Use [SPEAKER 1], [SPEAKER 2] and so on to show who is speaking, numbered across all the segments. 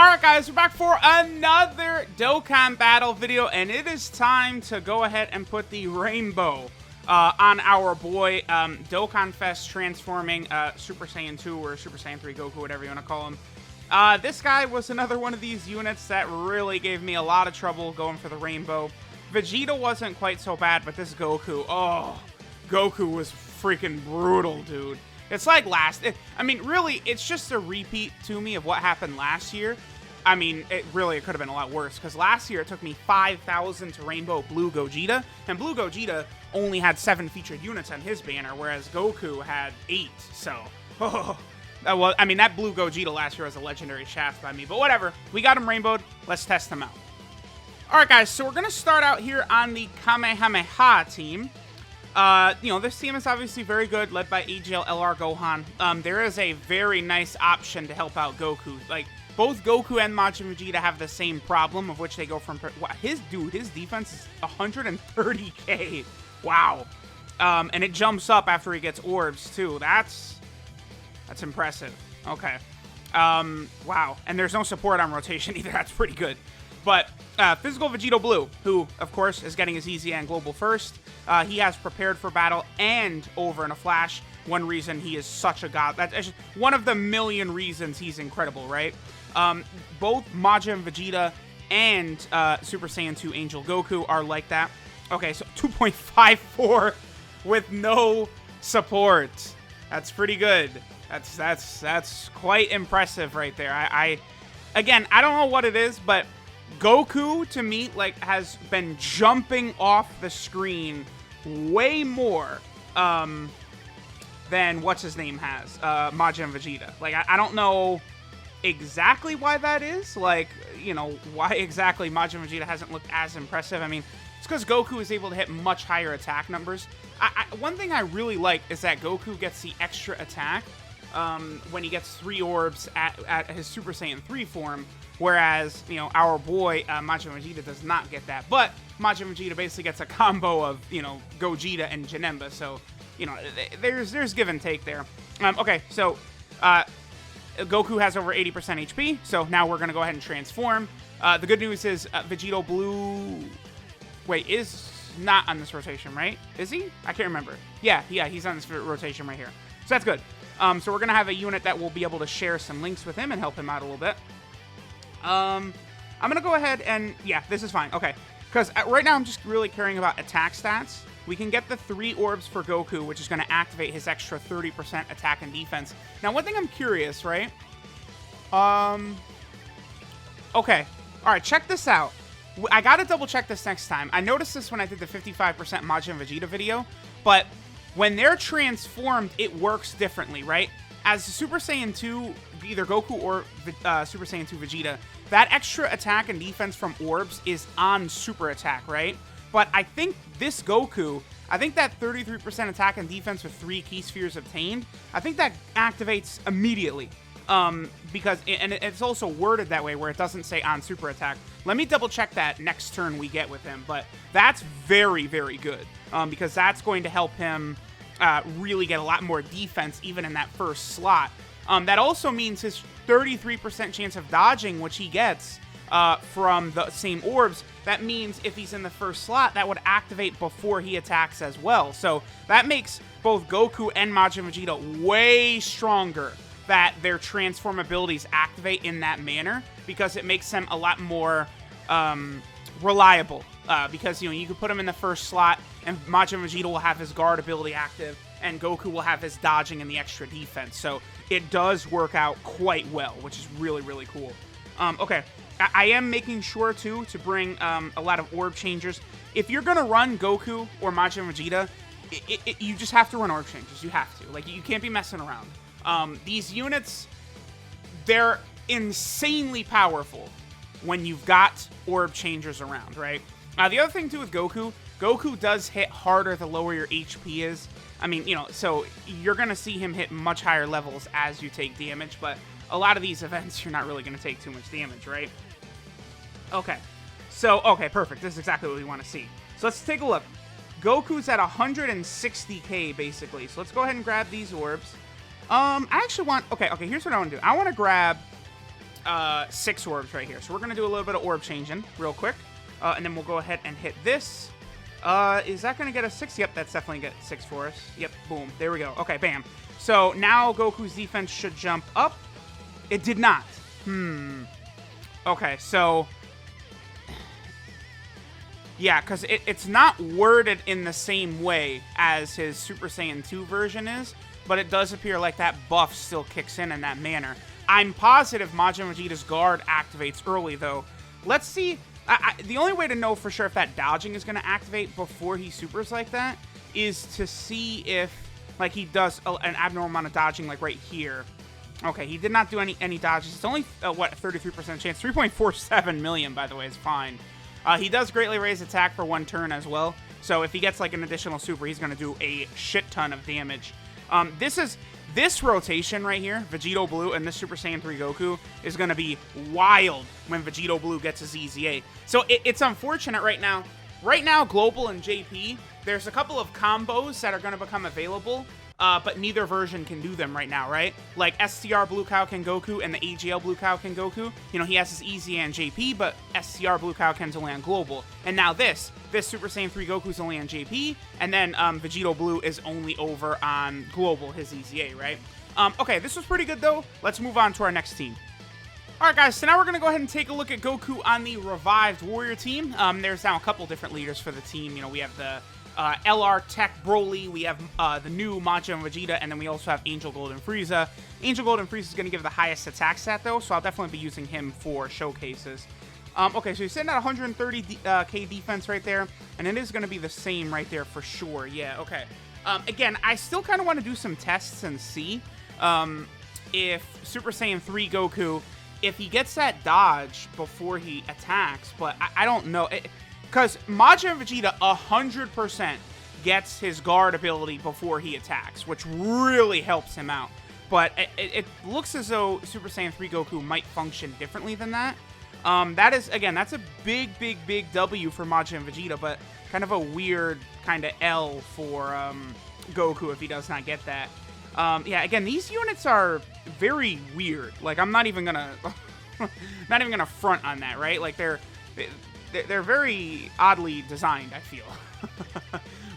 [SPEAKER 1] Alright guys, we're back for another Dokkan battle video, and it is time to go ahead and put the rainbow on our boy Dokkan Fest transforming Super Saiyan 2 or Super Saiyan 3 Goku, whatever you want to call him. This guy was another one of these units that really gave me a lot of trouble going for the rainbow. Vegeta wasn't quite so bad, but this Goku, oh, Goku was freaking brutal, dude. It's like I mean, really, it's just a repeat to me of what happened last year. I mean, it could have been a lot worse, because last year it took me 5,000 to rainbow Blue Gogeta, and Blue Gogeta only had 7 featured units on his banner, whereas Goku had 8, so, well, I mean, that Blue Gogeta last year was a legendary shaft by me, but whatever. We got him rainbowed. Let's test him out. Alright, guys, so we're going to start out here on the Kamehameha team. You know, this team is obviously very good, led by AGL LR Gohan. There is a very nice option to help out Goku. Like, both Goku and Majin Vegeta have the same problem, of which they go from... His defense is 130k. Wow. And it jumps up after he gets orbs, too. That's impressive. Okay. Wow. And there's no support on rotation either. That's pretty good. But Physical Vegito Blue, who, of course, is getting his Easy and Global first. He has prepared for battle and over in a flash. One reason he is such a god. That's just one of the million reasons he's incredible, right? Both Majin Vegeta and Super Saiyan 2 Angel Goku are like that. Okay, so 2.54 with no support. That's pretty good. That's quite impressive right there. Again, I don't know what it is, but Goku, to me, like, has been jumping off the screen way more than what's-his-name has, Majin Vegeta. Like, I don't know exactly why that is. Like, you know, why exactly Majin Vegeta hasn't looked as impressive. I mean, it's because Goku is able to hit much higher attack numbers. One thing I really like is that Goku gets the extra attack when he gets 3 orbs at his Super Saiyan 3 form, whereas, you know, our boy Majin Vegeta does not get that. But Majin Vegeta basically gets a combo of, you know, Gogeta and Janemba, so, you know, there's give and take there. Okay, so Goku has over 80% HP, so now we're going to go ahead and transform. The good news is Vegito Blue... Wait, is not on this rotation, right? Is he? I can't remember. Yeah, he's on this rotation right here. So that's good. So we're going to have a unit that will be able to share some links with him and help him out a little bit. I'm going to go ahead and... Yeah, this is fine. Okay. Because right now I'm just really caring about attack stats. We can get the 3 orbs for Goku, which is going to activate his extra 30% attack and defense. Now, one thing I'm curious, right? Okay. All right, check this out. I got to double check this next time. I noticed this when I did the 55% Majin Vegeta video, but when they're transformed, it works differently, right? As Super Saiyan 2, either Goku or Super Saiyan 2 Vegeta, that extra attack and defense from orbs is on super attack, right? But I think this Goku, I think that 33% attack and defense with 3 key spheres obtained, I think that activates immediately. Because, and it's also worded that way where it doesn't say on super attack. Let me double check that next turn we get with him, but that's very, very good, because that's going to help him really get a lot more defense even in that first slot. That also means his 33% chance of dodging, which he gets from the same orbs, that means if he's in the first slot, that would activate before he attacks as well. So that makes both Goku and Majin Vegeta way stronger that their transform abilities activate in that manner, because it makes them a lot more reliable. Because, you know, you can put him in the first slot, and Majin Vegeta will have his guard ability active, and Goku will have his dodging and the extra defense. So it does work out quite well, which is really, really cool. Okay, I am making sure, too, to bring a lot of orb changers. If you're going to run Goku or Majin Vegeta, you just have to run orb changes. You have to. Like, you can't be messing around. These units, they're insanely powerful when you've got orb changers around, right? The other thing, too, with Goku does hit harder the lower your HP is. I mean, you know, so you're going to see him hit much higher levels as you take damage, but a lot of these events, you're not really going to take too much damage, right? Okay. So, okay, perfect. This is exactly what we want to see. So let's take a look. Goku's at 160k, basically. So let's go ahead and grab these orbs. I actually want... Okay, here's what I want to do. I want to grab 6 orbs right here. So we're going to do a little bit of orb changing real quick. And then we'll go ahead and hit this. Is that going to get a 6? Yep, that's definitely get 6 for us. Yep, boom. There we go. Okay, bam. So now Goku's defense should jump up. It did not. Okay, so... yeah, because it's not worded in the same way as his Super Saiyan 2 version is, but it does appear like that buff still kicks in that manner. I'm positive Majin Vegeta's guard activates early, though. Let's see. The only way to know for sure if that dodging is going to activate before he supers like that is to see if, like, he does an abnormal amount of dodging, like, right here. Okay, he did not do any dodges. It's only, what, 33% chance? 3.47 million, by the way, is fine. He does greatly raise attack for 1 turn as well. So if he gets like an additional super, he's going to do a shit ton of damage. This rotation right here, Vegito Blue and this Super Saiyan 3 Goku, is going to be wild when Vegito Blue gets his EZA. So it's unfortunate right now. Right now, Global and JP, there's a couple of combos that are going to become available. But neither version can do them right now, right? Like STR Blue Cow Ken Goku and the AGL Blue Cow Ken Goku. You know, he has his EZA and JP, but STR Blue Cow Ken's only on Global. And now this Super Saiyan 3 Goku's only on JP, and then Vegito Blue is only over on Global, his EZA, right? Okay, this was pretty good though. Let's move on to our next team. Alright guys, so now we're going to go ahead and take a look at Goku on the revived Warrior team. There's now a couple different leaders for the team. You know, we have the LR Tech Broly, we have the new Majin Vegeta, and then we also have Angel Golden Frieza. Angel Golden Frieza is going to give the highest attack stat though, so I'll definitely be using him for showcases. Okay, so he's sitting at 130k defense right there, and it is going to be the same right there for sure. Yeah, okay. Again, I still kind of want to do some tests and see if Super Saiyan 3 Goku, if he gets that dodge before he attacks, but I don't know. Because Majin Vegeta 100% gets his guard ability before he attacks, which really helps him out. But it looks as though Super Saiyan 3 Goku might function differently than that. That is, again, that's a big W for Majin Vegeta, but kind of a weird kind of L for Goku if he does not get that. Yeah, again, these units are very weird. Like, I'm not even gonna front on that, right? Like, they're very oddly designed, I feel.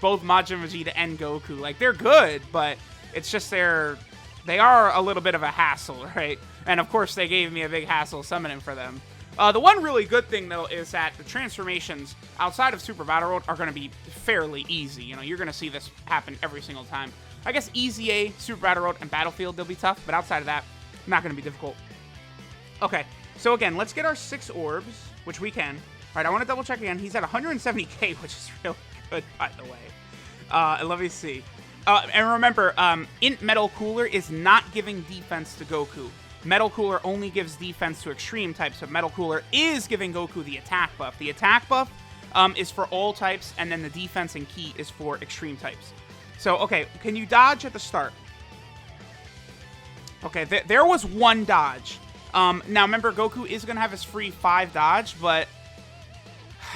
[SPEAKER 1] Both Majin Vegeta and Goku. Like, they're good, but it's just they are a little bit of a hassle, right? And, of course, they gave me a big hassle summoning for them. The one really good thing, though, is that the transformations outside of Super Battle World are going to be fairly easy. You know, you're going to see this happen every single time. I guess EZA, Super Battle World, and Battlefield, they'll be tough, but outside of that, not going to be difficult. Okay, so again, let's get our 6 orbs, which we can. All right, I want to double check again. He's at 170k, which is really good, by the way. Let me see. And remember, Int Metal Cooler is not giving defense to Goku. Metal Cooler only gives defense to extreme types, but Metal Cooler is giving Goku the attack buff. The attack buff is for all types, and then the defense and key is for extreme types. So, okay, can you dodge at the start? Okay, there was 1 dodge. Now, remember, Goku is going to have his free 5 dodge, but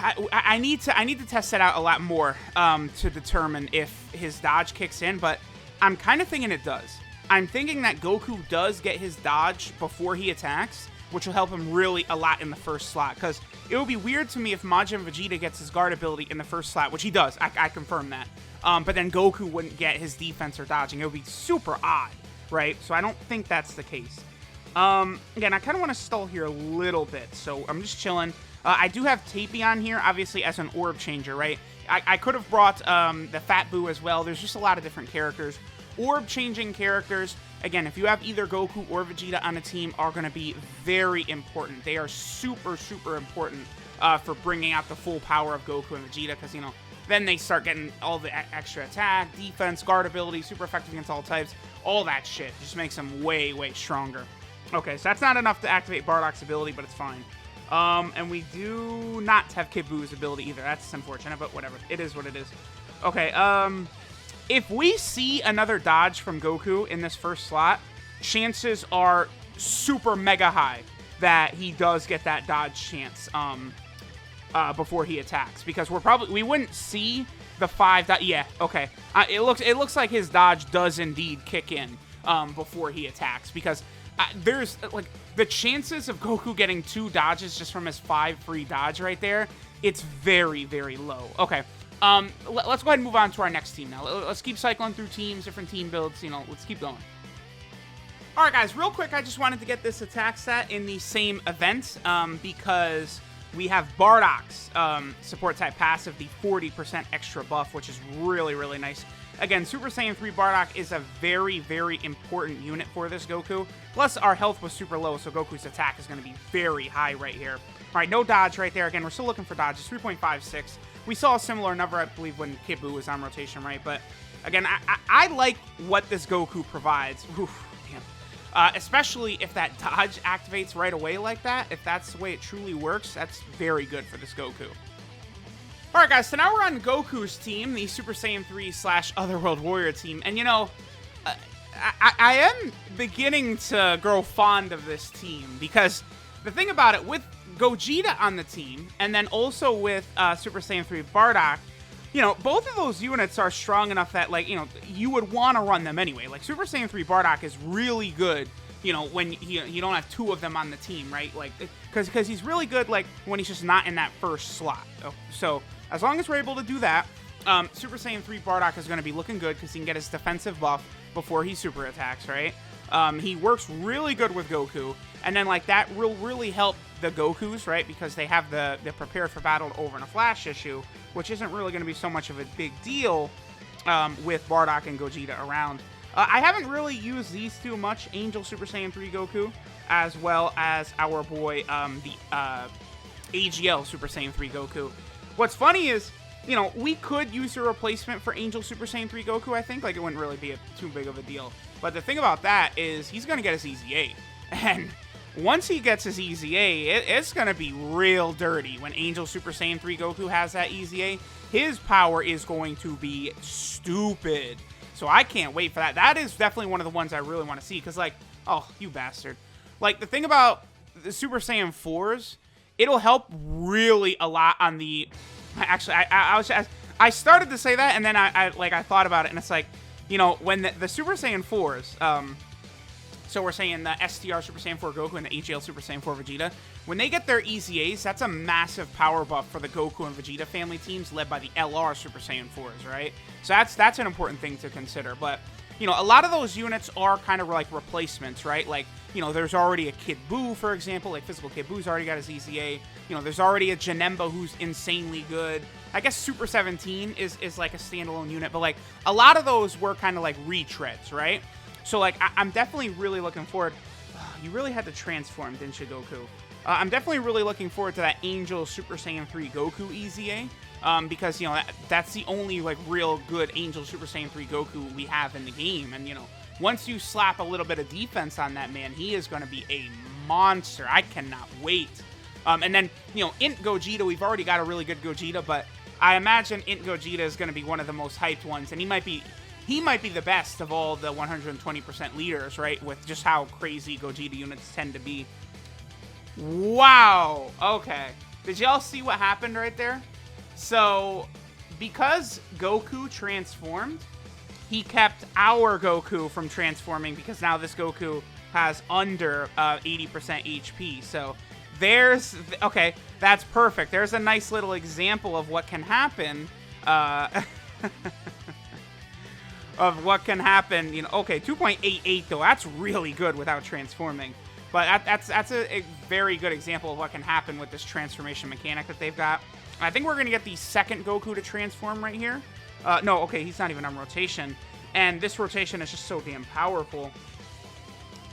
[SPEAKER 1] I need to test that out a lot more to determine if his dodge kicks in, but I'm kind of thinking it does. I'm thinking that Goku does get his dodge before he attacks, which will help him really a lot in the first slot, because it would be weird to me if Majin Vegeta gets his guard ability in the first slot, which he does. I confirm that. But then Goku wouldn't get his defense or dodging. It would be super odd, right? So I don't think that's the case. Again, I kind of want to stall here a little bit, so I'm just chilling. I do have Tapion here, obviously, as an orb changer, right? I could have brought the Fat Boo as well. There's just a lot of different characters. Orb-changing characters, again, if you have either Goku or Vegeta on a team, are going to be very important. They are super important for bringing out the full power of Goku and Vegeta, because, you know, then they start getting all the extra attack, defense, guard ability, super effective against all types, all that shit. Just makes them way stronger. Okay, so that's not enough to activate Bardock's ability, but it's fine. And we do not have Kid Boo's ability either. That's unfortunate, but whatever. It is what it is. Okay, if we see another dodge from Goku in this first slot, chances are super mega high that he does get that dodge chance before he attacks, because we wouldn't see the 5 yeah, okay. It looks like his dodge does indeed kick in before he attacks, because there's, like, the chances of Goku getting 2 dodges just from his 5 free dodge right there, it's very, very low. Okay, let's go ahead and move on to our next team now. Let's keep cycling through teams, different team builds, you know, let's keep going. All right, guys, real quick, I just wanted to get this attack set in the same event because we have Bardock's support type passive, the 40% extra buff, which is really, really nice. Again, Super Saiyan 3 Bardock is a very, very important unit for this Goku. Plus, our health was super low, so Goku's attack is going to be very high right here. All right, no dodge right there. Again, we're still looking for dodges, 3.56. We saw a similar number, I believe, when Kid Buu was on rotation, right? But, again, I like what this Goku provides. Oof. Especially if that dodge activates right away like that. If that's the way it truly works, that's very good for this Goku. Alright guys, so now we're on Goku's team, the Super Saiyan 3 / Otherworld Warrior team. And you know, I am beginning to grow fond of this team. Because the thing about it, with Gogeta on the team, and then also with Super Saiyan 3 Bardock, you know, both of those units are strong enough that, like, you know, you would want to run them anyway. Like, Super Saiyan 3 Bardock is really good, you know, when you don't have 2 of them on the team, right? Like, because he's really good, like, when he's just not in that first slot. So, as long as we're able to do that, Super Saiyan 3 Bardock is going to be looking good because he can get his defensive buff before he super attacks, right? He works really good with Goku, and then, like, that will really help the Gokus, right? Because they have the prepared for battle over in a flash issue, which isn't really going to be so much of a big deal with Bardock and Gogeta around. I haven't really used these two much, Angel Super Saiyan 3 Goku, as well as our boy, the AGL Super Saiyan 3 Goku. What's funny is, you know, we could use a replacement for Angel Super Saiyan 3 Goku, I think. Like, it wouldn't really be too big of a deal. But the thing about that is he's going to get his EZA. And once he gets his EZA, it's going to be real dirty. When Angel Super Saiyan 3 Goku has that EZA, his power is going to be stupid. So I can't wait for that. That is definitely one of the ones I really want to see. Because, like, oh, you bastard. Like, the thing about the Super Saiyan 4s, it'll help really a lot on the... Actually, I started to say that, and then I thought about it, and it's like, you know, when the Super Saiyan 4s, so we're saying the STR Super Saiyan 4 Goku and the AGL Super Saiyan 4 Vegeta, when they get their EZAs, that's a massive power buff for the Goku and Vegeta family teams led by the LR Super Saiyan 4s, right? So that's an important thing to consider. But, you know, a lot of those units are kind of like replacements, right? Like, you know, there's already a Kid Buu, for example. Like, Physical Kid Buu's already got his EZA. You know, there's already a Janemba who's insanely good. I guess Super 17 is like a standalone unit. But, like, a lot of those were kind of like retreads, right? So, like, I'm definitely really looking forward. You really had to transform, didn't you, Goku? I'm definitely really looking forward to that Angel Super Saiyan 3 Goku EZA. Because, you know, that's the only, like, real good Angel Super Saiyan 3 Goku we have in the game. And, you know, once you slap a little bit of defense on that man, he is going to be a monster. I cannot wait. And then, you know, Int Gogeta, we've already got a really good Gogeta, but I imagine Int Gogeta is going to be one of the most hyped ones. And he might be the best of all the 120% leaders, right? With just how crazy Gogeta units tend to be. Wow. Okay. Did y'all see what happened right there? So, because Goku transformed, he kept our Goku from transforming because now this Goku has under 80% HP. So, okay, that's perfect. There's a nice little example of what can happen. Of what can happen, you know. Okay, 2.88 though, that's really good without transforming. But that's a very good example of what can happen with this transformation mechanic that they've got. I think we're going to get the second Goku to transform right here. No, okay, he's not even on rotation. And this rotation is just so damn powerful.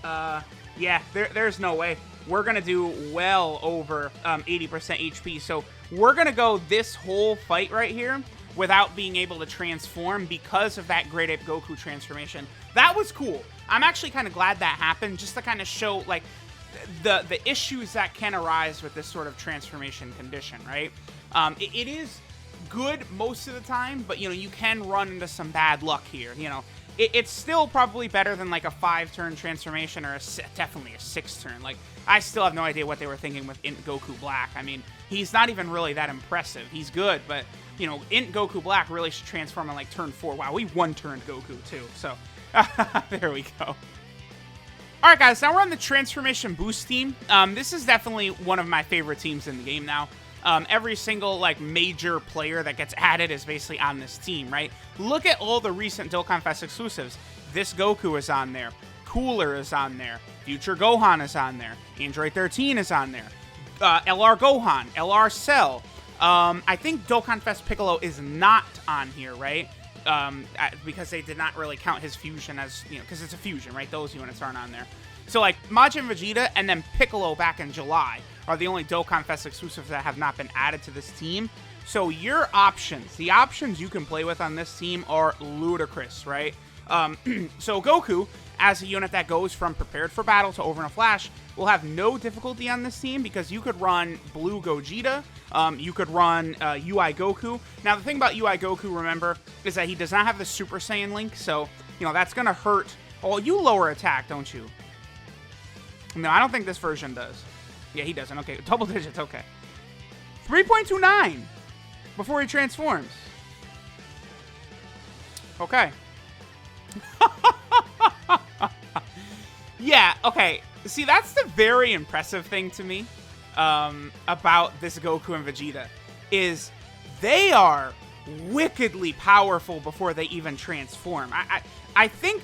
[SPEAKER 1] Yeah, there's no way. We're going to do well over 80% HP. So we're going to go this whole fight right here without being able to transform because of that Great Ape Goku transformation. That was cool. I'm actually kind of glad that happened, just to kind of show, like, the issues that can arise with this sort of transformation condition, right? It is good most of the time, but, you know, you can run into some bad luck here, you know. It's still probably better than, like, a 5-turn transformation or definitely a 6-turn. Like, I still have no idea what they were thinking with Int Goku Black. I mean, he's not even really that impressive. He's good, but, you know, Int Goku Black really should transform on, like, turn 4. Wow, we 1-turned Goku, too. So, there we go. All right, guys, now we're on the Transformation Boost team. This is definitely one of my favorite teams in the game now. Every single, like, major player that gets added is basically on this team, right? Look at all the recent Dokkan Fest exclusives. This Goku is on there. Cooler is on there. Future Gohan is on there. Android 13 is on there. LR Gohan. LR Cell. I think Dokkan Fest Piccolo is not on here, right? Because they did not really count his fusion as, you know, because it's a fusion, right? Those units aren't on there. So, like, Majin Vegeta and then Piccolo back in July are the only Dokkan Fest exclusives that have not been added to this team. So your options, the options you can play with on this team are ludicrous, right? So Goku, as a unit that goes from prepared for battle to over in a flash, will have no difficulty on this team because you could run Blue Gogeta, you could run UI Goku. Now, the thing about UI Goku, remember, is that he does not have the Super Saiyan link, so, you know, that's going to hurt. Oh, you lower attack, don't you? No, I don't think this version does. Yeah, he doesn't. Okay, double digits, okay. 3.29 before he transforms. Okay. Yeah, okay. See, that's the very impressive thing to me about this Goku and Vegeta, is they are wickedly powerful before they even transform. I think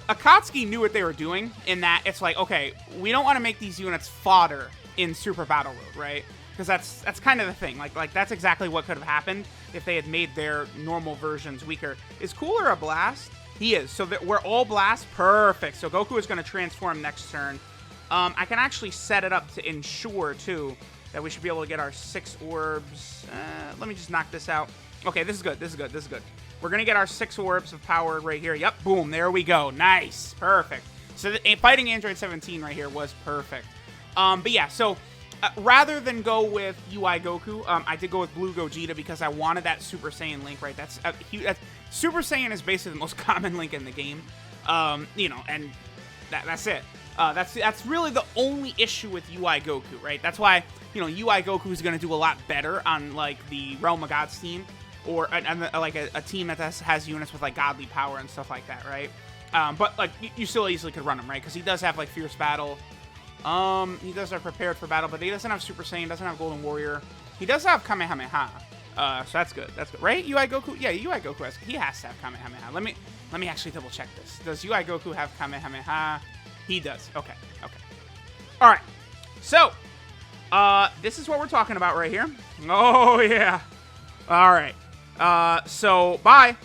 [SPEAKER 1] Akatsuki knew what they were doing in that it's like, okay, we don't want to make these units fodder in Super Battle Road, right? Because that's kind of the thing. Like that's exactly what could have happened if they had made their normal versions weaker. Is Cooler a blast? He is. So that we're all blast. Perfect. So Goku is going to transform next turn. I can actually set it up to ensure, too, that we should be able to get our 6 orbs. Let me just knock this out. Okay, this is good. This is good. This is good. We're going to get our 6 orbs of power right here. Yep, boom. There we go. Nice. Perfect. So fighting Android 17 right here was perfect. But yeah, so rather than go with UI Goku, I did go with Blue Gogeta because I wanted that Super Saiyan link, right? That's Super Saiyan is basically the most common link in the game. You know, and that's it. That's really the only issue with UI Goku, right? That's why, you know, UI Goku is going to do a lot better on, like, the Realm of Gods team, or like a team that has units with, like, godly power and stuff like that, right? But, like, you still easily could run him, right? Because he does have, like, Fierce Battle. He does have Prepared for Battle, but he doesn't have Super Saiyan, doesn't have Golden Warrior. He does have Kamehameha. So that's good. That's good, right? UI Goku, yeah, UI Goku has to have Kamehameha. Let me actually double check this. Does UI Goku have Kamehameha? He does. Okay. Okay. All right. So, this is what we're talking about right here. Oh yeah. All right. So bye.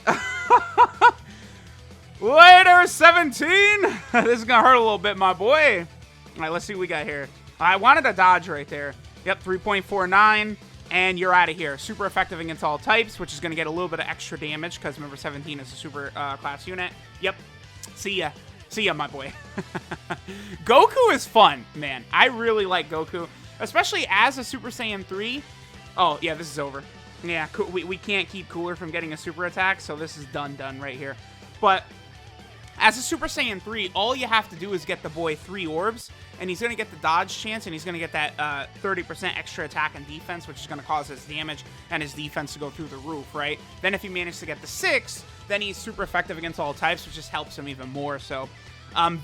[SPEAKER 1] Later, 17. This is gonna hurt a little bit, my boy. All right. Let's see what we got here. I wanted a dodge right there. Yep. 3.49. And you're out of here. Super effective against all types, which is going to get a little bit of extra damage because remember 17 is a super class unit. Yep. See ya. See ya, my boy. Goku is fun, man. I really like Goku, especially as a Super Saiyan 3. Oh, yeah, this is over. Yeah, we can't keep Cooler from getting a super attack, so this is done right here. But as a Super Saiyan 3, all you have to do is get the boy 3 orbs, and he's going to get the dodge chance, and he's going to get that 30% extra attack and defense, which is going to cause his damage and his defense to go through the roof, right? Then if he manages to get the 6, then he's super effective against all types, which just helps him even more. So,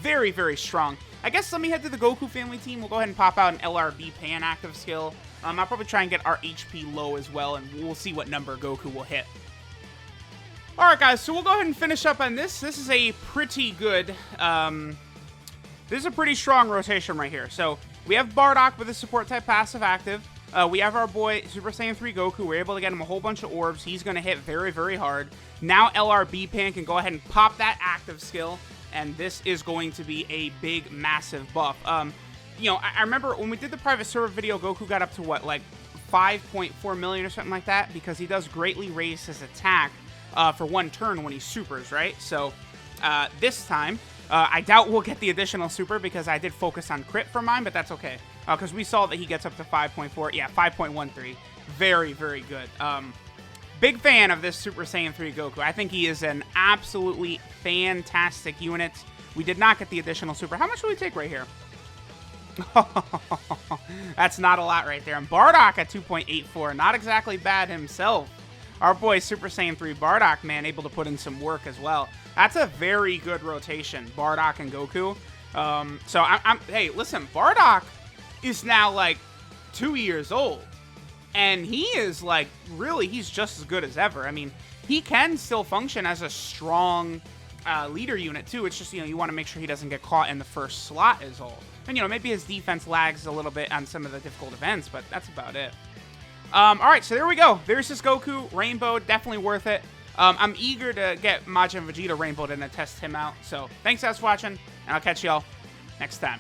[SPEAKER 1] very, very strong. I guess let me head to the Goku family team. We'll go ahead and pop out an LRB Pan active skill. I'll probably try and get our HP low as well, and we'll see what number Goku will hit. Alright, guys, so we'll go ahead and finish up on this. This is a pretty good, this is a pretty strong rotation right here. So, we have Bardock with a support type passive active. We have our boy Super Saiyan 3 Goku. We're able to get him a whole bunch of orbs. He's going to hit very, very hard. Now LRB Pan can go ahead and pop that active skill, and this is going to be a big, massive buff. You know, I remember when we did the private server video, Goku got up to, what, like 5.4 million or something like that, because he does greatly raise his attack for 1 turn when he supers, right? So, this time, I doubt we'll get the additional super because I did focus on crit for mine, but that's okay. Because we saw that he gets up to 5.4. Yeah, 5.13. Very, very good. Big fan of this Super Saiyan 3 Goku. I think he is an absolutely fantastic unit. We did not get the additional super. How much will we take right here? That's not a lot right there. And Bardock at 2.84. Not exactly bad himself. Our boy Super Saiyan 3 Bardock, man, able to put in some work as well. That's a very good rotation, Bardock and Goku. So hey, listen, Bardock is now like 2 years old, and he is like really, he's just as good as ever. I mean, he can still function as a strong leader unit too. It's just, you want to make sure he doesn't get caught in the first slot is all. And maybe his defense lags a little bit on some of the difficult events, but that's about it. All right, so there we go. There's this Goku Rainbow, definitely worth it. I'm eager to get Majin Vegeta Rainbowed and then test him out. So thanks guys for watching, and I'll catch y'all next time.